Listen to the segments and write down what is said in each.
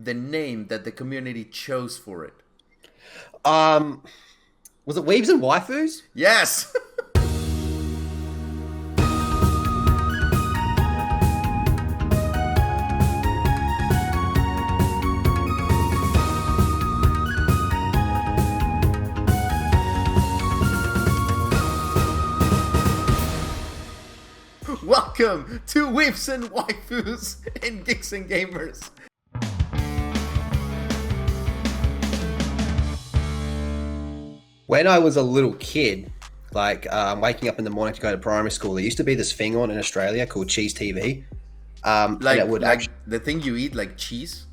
the name that the community chose for it? Was it Weebs and Waifus? Yes. Welcome to Weebs and Waifus in Geeks and Gamers. When I was a little kid, waking up in the morning to go to primary school, there used to be this thing on in Australia called Cheese TV. The thing you eat, like cheese?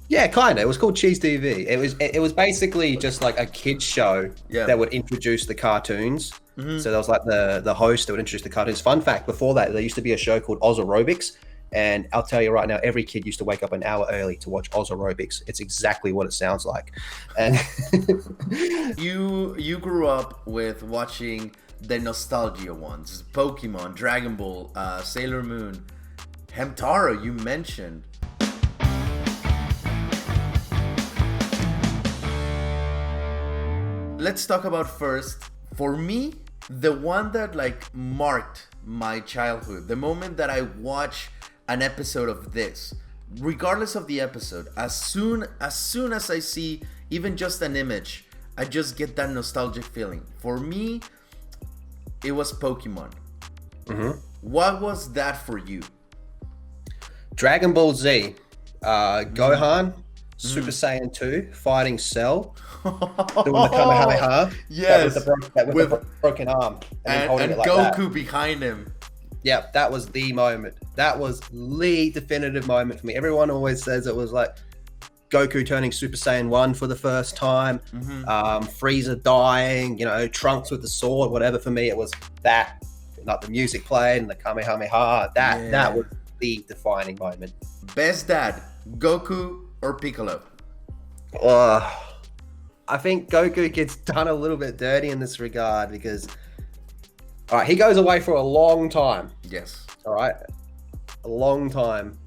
Yeah, kind of. It was called Cheese TV. It was basically just like a kids show that would introduce the cartoons. Mm-hmm. So there was like the host that would introduce the cartoons. Fun fact, before that, there used to be a show called Oz Aerobics. And I'll tell you right now, every kid used to wake up an hour early to watch Oz Aerobics. It's exactly what it sounds like. And you grew up with watching the nostalgia ones, Pokemon, Dragon Ball, Sailor Moon, Hamtaro, you mentioned. Let's talk about first, for me, the one that marked my childhood, the moment that I watch an episode of this, regardless of the episode, as soon as I see even just an image, I just get that nostalgic feeling. For me, it was Pokemon. Mm-hmm. What was that for you? Dragon Ball Z, Gohan, Super Saiyan 2, fighting Cell, doing the Kamehameha, yes, with the broken arm, and it like Goku that. Behind him. Yep, that was the moment. That was the definitive moment for me. Everyone always says it was like Goku turning Super Saiyan 1 for the first time, Frieza dying, Trunks with the sword, whatever. For me, it was that, like the music played and the Kamehameha. That was the defining moment. Best dad, Goku or Piccolo? I think Goku gets done a little bit dirty in this regard because, all right, he goes away for a long time. Yes. All right, a long time,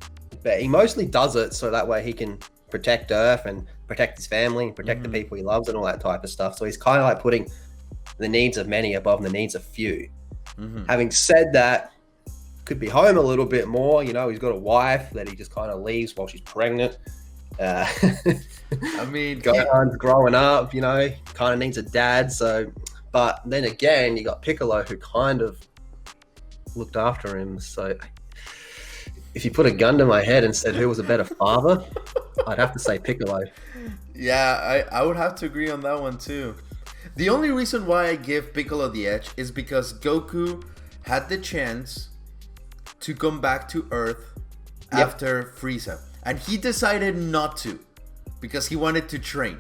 but he mostly does it so that way he can protect Earth and protect his family and protect the people he loves and all that type of stuff. So he's kind of like putting the needs of many above the needs of few. Mm-hmm. Having said that, could be home a little bit more. He's got a wife that he just kind of leaves while she's pregnant. I mean, Gohan's growing up, kind of needs a dad. So, but then again, you got Piccolo who kind of looked after him. So, if you put a gun to my head and said who was a better father, I'd have to say Piccolo. Yeah, I would have to agree on that one too. The only reason why I give Piccolo the edge is because Goku had the chance to come back to Earth after Frieza. And he decided not to because he wanted to train.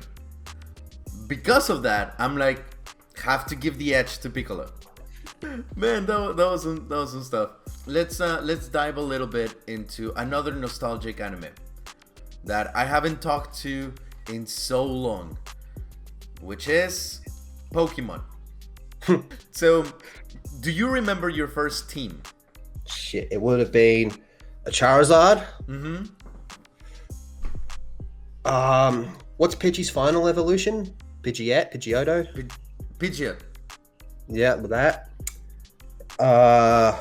Because of that, I'm like, have to give the edge to Piccolo. Man, that was some stuff. Let's dive a little bit into another nostalgic anime that I haven't talked to in so long, which is Pokemon. So, do you remember your first team? Shit, it would have been a Charizard. Mm-hmm. What's Pidgey's final evolution? Pidgeotto? Pidgeot. Yeah, with that. I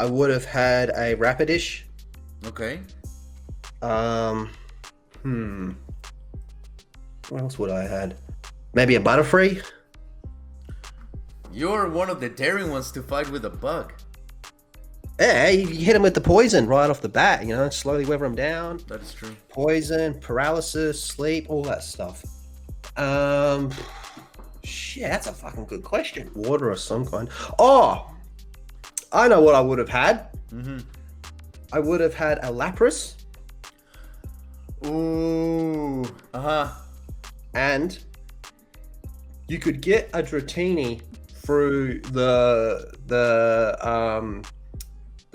would have had a Rapidish. Okay. What else would I have had? Maybe a Butterfree? You're one of the daring ones to fight with a bug. Yeah, you hit him with the poison right off the bat, slowly weather him down. That is true. Poison, paralysis, sleep, all that stuff. Shit, that's a fucking good question. Water of some kind. Oh, I know what I would have had. Mm-hmm. I would have had a Lapras. Ooh. Uh-huh. And you could get a Dratini through the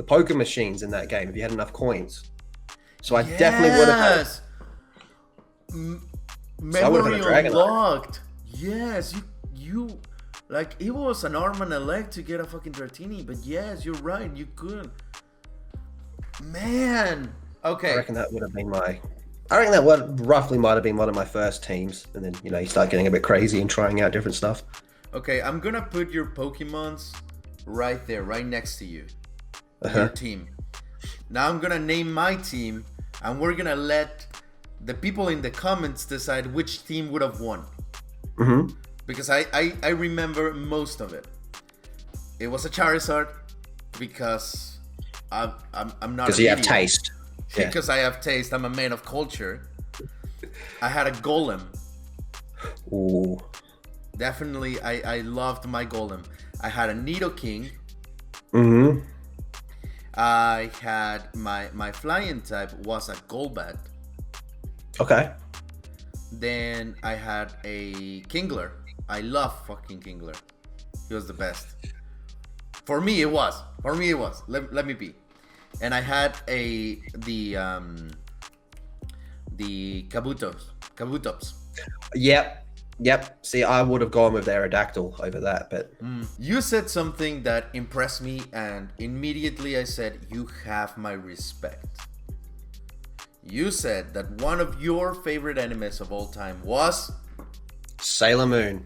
poker machines in that game if you had enough coins. So I definitely would have had. Memory unlocked. Yes, you like it was an arm and a leg to get a fucking Dratini, but yes, you're right, you could. Man, Okay. I reckon that would have been my. I reckon that would roughly might have been one of my first teams, and then you start getting a bit crazy and trying out different stuff. Okay, I'm gonna put your Pokemons right there, right next to you. Your team. Now I'm gonna name my team, and we're gonna let the people in the comments decide which team would have won. Mm-hmm. Because I remember most of it. It was a Charizard because I'm not. Because you have taste. Because I have taste. I'm a man of culture. I had a Golem. Ooh. Definitely, I loved my Golem. I had a Nidoking. Mm-hmm. I had my flying type was a Golbat. Okay. Then I had a Kingler. I love fucking Kingler. He was the best. For me, it was. Let me be. And I had the Kabutops. Yep. See, I would have gone with Aerodactyl over that, but You said something that impressed me, and immediately I said, "You have my respect." You said that one of your favorite enemies of all time was Sailor Moon.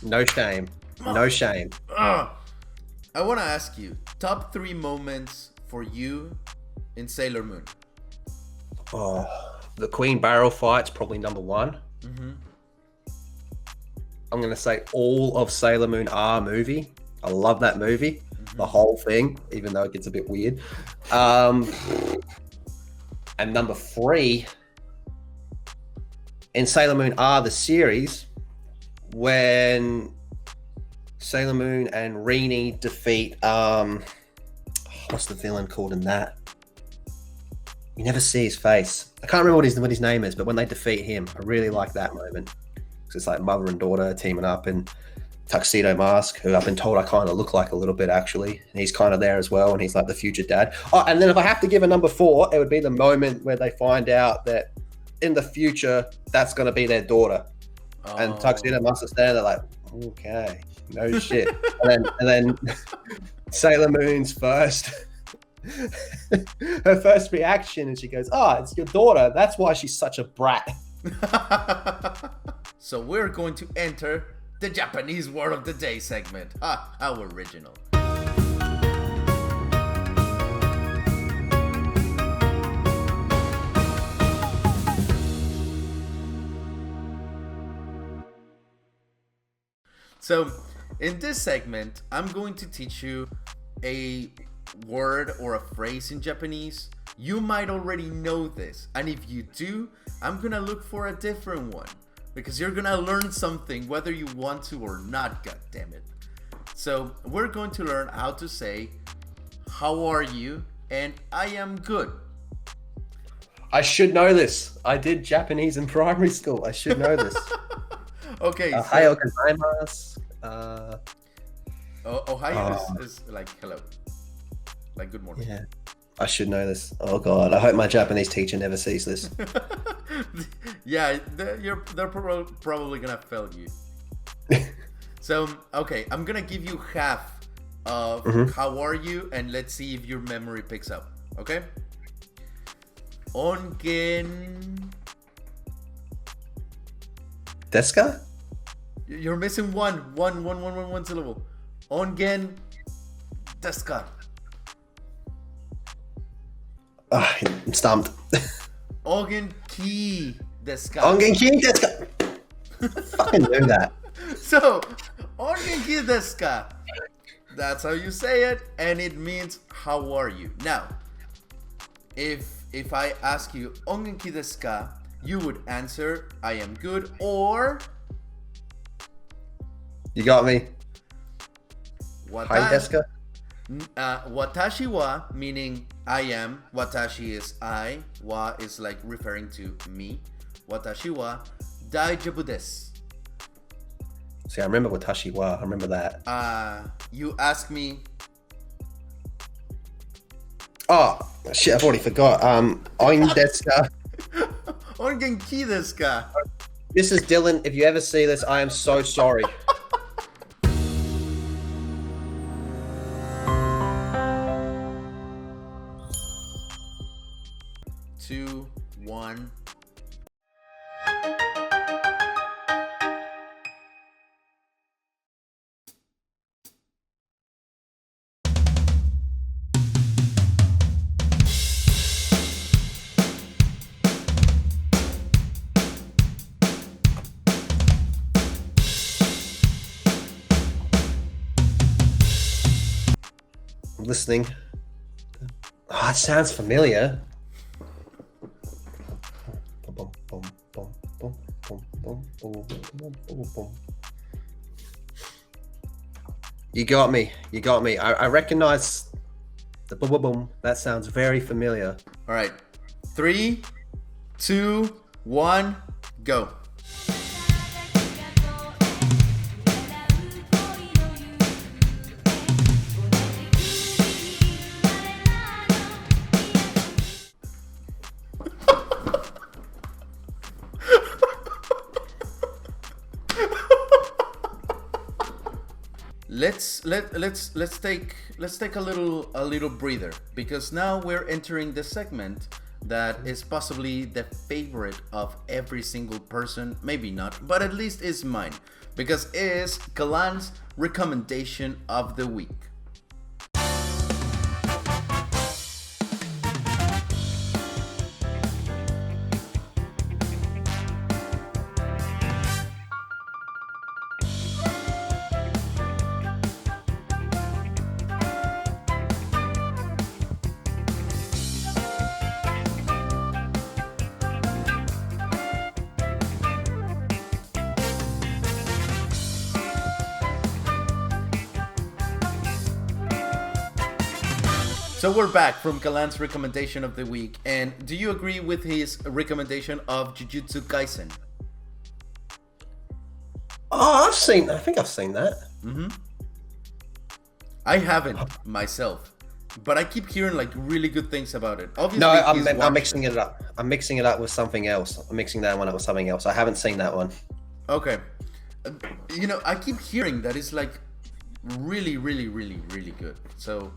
No shame. No shame. I want to ask you, top 3 moments for you in Sailor Moon. Oh, the Queen Barrel fight's probably number 1. Mm-hmm. I'm going to say all of Sailor Moon R movie. I love that movie. The whole thing, even though it gets a bit weird. And number 3, in Sailor Moon R, the series, when Sailor Moon and Rini defeat, what's the villain called in that? You never see his face. I can't remember what his name is, but when they defeat him, I really like that moment. Because it's like mother and daughter teaming up, and Tuxedo Mask, who I've been told I kind of look like a little bit actually, and he's kind of there as well, and he's like the future dad. Oh, and then if I have to give a number 4, it would be the moment where they find out that in the future that's going to be their daughter, and Tuxedo Mask is there. They're like, okay, no shit. and then Sailor Moon's first, her first reaction, and she goes, "Oh, it's your daughter. That's why she's such a brat." So we're going to enter the Japanese word of the day segment. How original. So in this segment, I'm going to teach you a word or a phrase in Japanese. You might already know this, and if you do, I'm gonna look for a different one, because you're gonna learn something whether you want to or not, god damn it. So we're going to learn how to say "How are you?" and "I am good." I should know this. I did Japanese in primary school. I should know this. Okay. Ohio gozaimasu. Ohio is like hello, like good morning. Yeah, I should know this. Oh god, I hope my Japanese teacher never sees this. Yeah, they're probably gonna fail you. So okay, I'm gonna give you half of "How are you?" and let's see if your memory picks up. Okay. Ongen. Deska? You're missing one syllable. Ongen deska. I'm stumped. Ongen ki deska. Ongen ki deska. Fucking knew that. So, ongen ki deska. That's how you say it, and it means "How are you?" Now, if I ask you "Ongen ki desu ka?" you would answer "I am good," or you got me. Hi, Deska. Watashi wa, meaning I am. Watashi is I. Wa is like referring to me. Watashi wa daijoubu desu. See, I remember Watashi wa. I remember that. You ask me. Oh shit! I've already forgot. Oin deska. Ongen ki desu ka? This is Dylan. If you ever see this, I am so sorry. 2, 1. I'm listening. Oh, it sounds familiar. You got me. You got me. I recognize the boom, boom, boom. That sounds very familiar. All right. 3, 2, 1, go. Let's take a little breather, because now we're entering the segment that is possibly the favorite of every single person, maybe not, but at least is mine, because it is Kalan's recommendation of the week. So we're back from Kalan's recommendation of the week, and do you agree with his recommendation of Jujutsu Kaisen? Oh, I think I've seen that. I haven't myself, but I keep hearing like really good things about it. Obviously, No, I'm mixing it up. I'm mixing it up with something else. I'm mixing that one up with something else. I haven't seen that one. Okay. You know, I keep hearing that it's like really good. So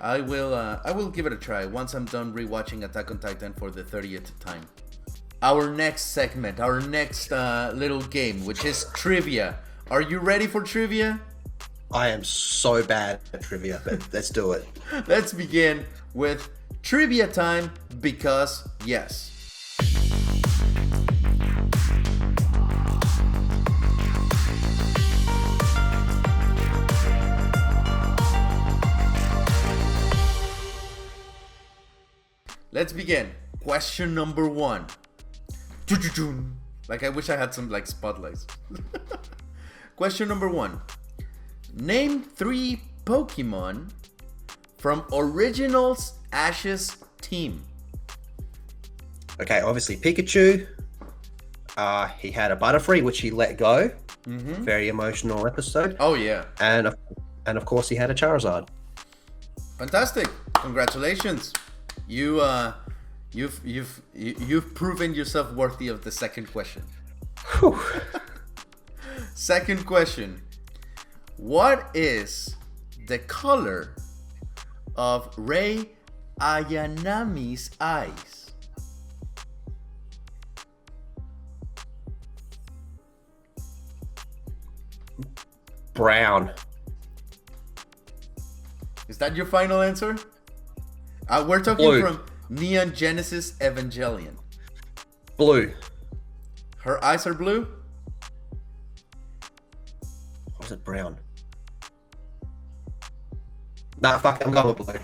I will give it a try once I'm done rewatching Attack on Titan for the 30th time. Our next segment, our next little game, which is trivia. Are you ready for trivia? I am so bad at trivia, but let's do it. Let's begin with trivia time, because yes. Let's begin. Question number 1. Like, I wish I had some like spotlights. Question number 1. Name 3 Pokemon from Originals Ash's team. Okay, obviously Pikachu. He had a Butterfree, which he let go. Very emotional episode. Oh yeah. And of course he had a Charizard. Fantastic! Congratulations. You've proven yourself worthy of the second question. Whew. Second question. What is the color of Rei Ayanami's eyes? Brown. Is that your final answer? We're talking Blue. from Neon Genesis Evangelion. Blue. Her eyes are blue? Or was it brown? Nah, fuck, I'm going with blue.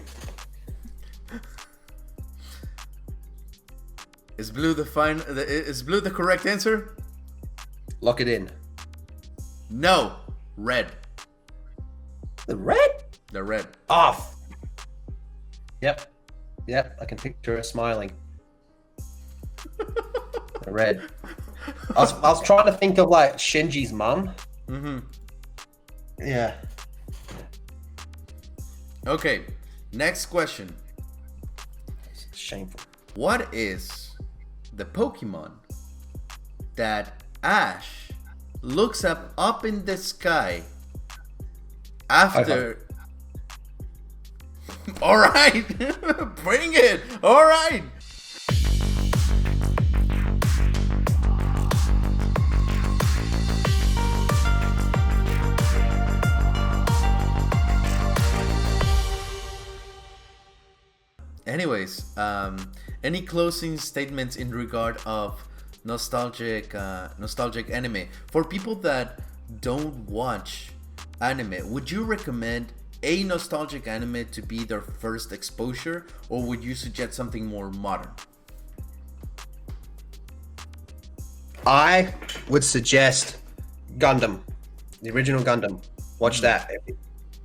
Is blue the correct answer? Lock it in. No. Red. The red? The red. Off. Yep. Yep, I can picture her smiling. The red. I was trying to think of like Shinji's mum. Yeah. Okay. Next question. It's shameful. What is the Pokemon that Ash looks up in the sky after? All right, bring it. All right. anyways, any closing statements in regard of nostalgic anime for people that don't watch anime? Would you recommend a nostalgic anime to be their first exposure, or would you suggest something more modern? I would suggest Gundam, the original Gundam. Watch that.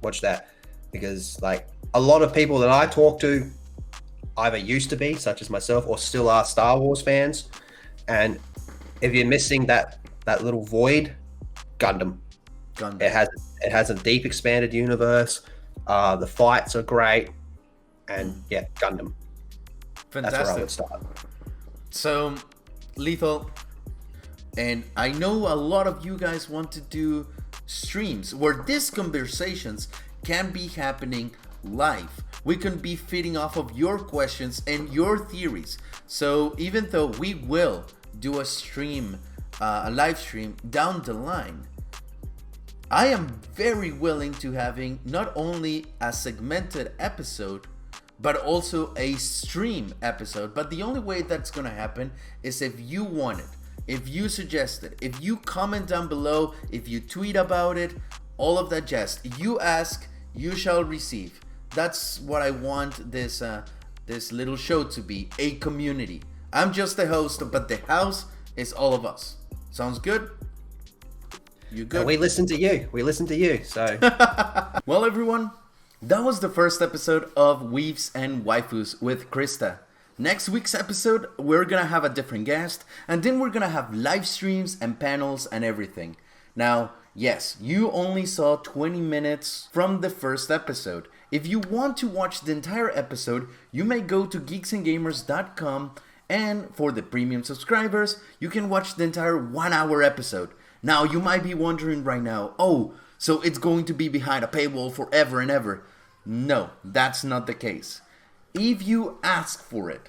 Watch that. Because like a lot of people that I talk to either used to be, such as myself, or still are Star Wars fans. And if you're missing that little void, Gundam. It has a deep expanded universe. The fights are great. And yeah, Gundam. Fantastic. That's where I would start. So, Lethal, and I know a lot of you guys want to do streams where these conversations can be happening live. We can be feeding off of your questions and your theories. So even though we will do a stream, a live stream down the line, I am very willing to having not only a segmented episode, but also a stream episode. But the only way that's gonna happen is if you want it. If you suggest it, if you comment down below, if you tweet about it, all of that jazz. You ask, you shall receive. That's what I want this little show to be, a community. I'm just the host, but the house is all of us. Sounds good? You good? And we listen to you. We listen to you. So, well, everyone, that was the first episode of Weebs and Waifus with Krista. Next week's episode, we're gonna have a different guest, and then we're gonna have live streams and panels and everything. Now, yes, you only saw 20 minutes from the first episode. If you want to watch the entire episode, you may go to geeksandgamers.com, and for the premium subscribers, you can watch the entire 1 hour episode. Now, you might be wondering right now, oh, so it's going to be behind a paywall forever and ever. No, that's not the case. If you ask for it,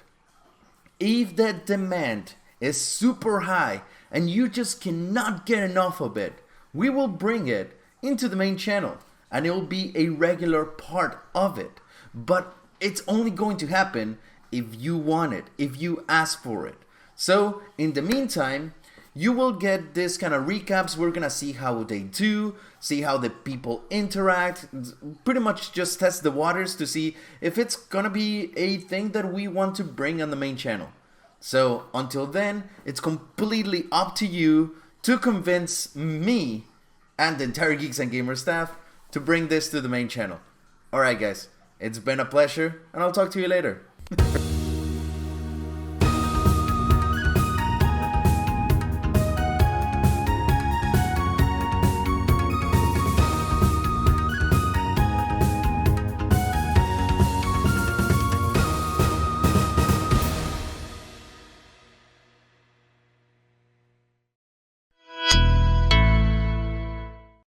if the demand is super high and you just cannot get enough of it, we will bring it into the main channel and it will be a regular part of it. But it's only going to happen if you want it, if you ask for it. So in the meantime, you will get this kind of recaps. We're gonna see how they do, see how the people interact, pretty much just test the waters to see if it's gonna be a thing that we want to bring on the main channel. So until then, it's completely up to you to convince me and the entire Geeks and Gamer staff to bring this to the main channel. Alright guys, it's been a pleasure, and I'll talk to you later.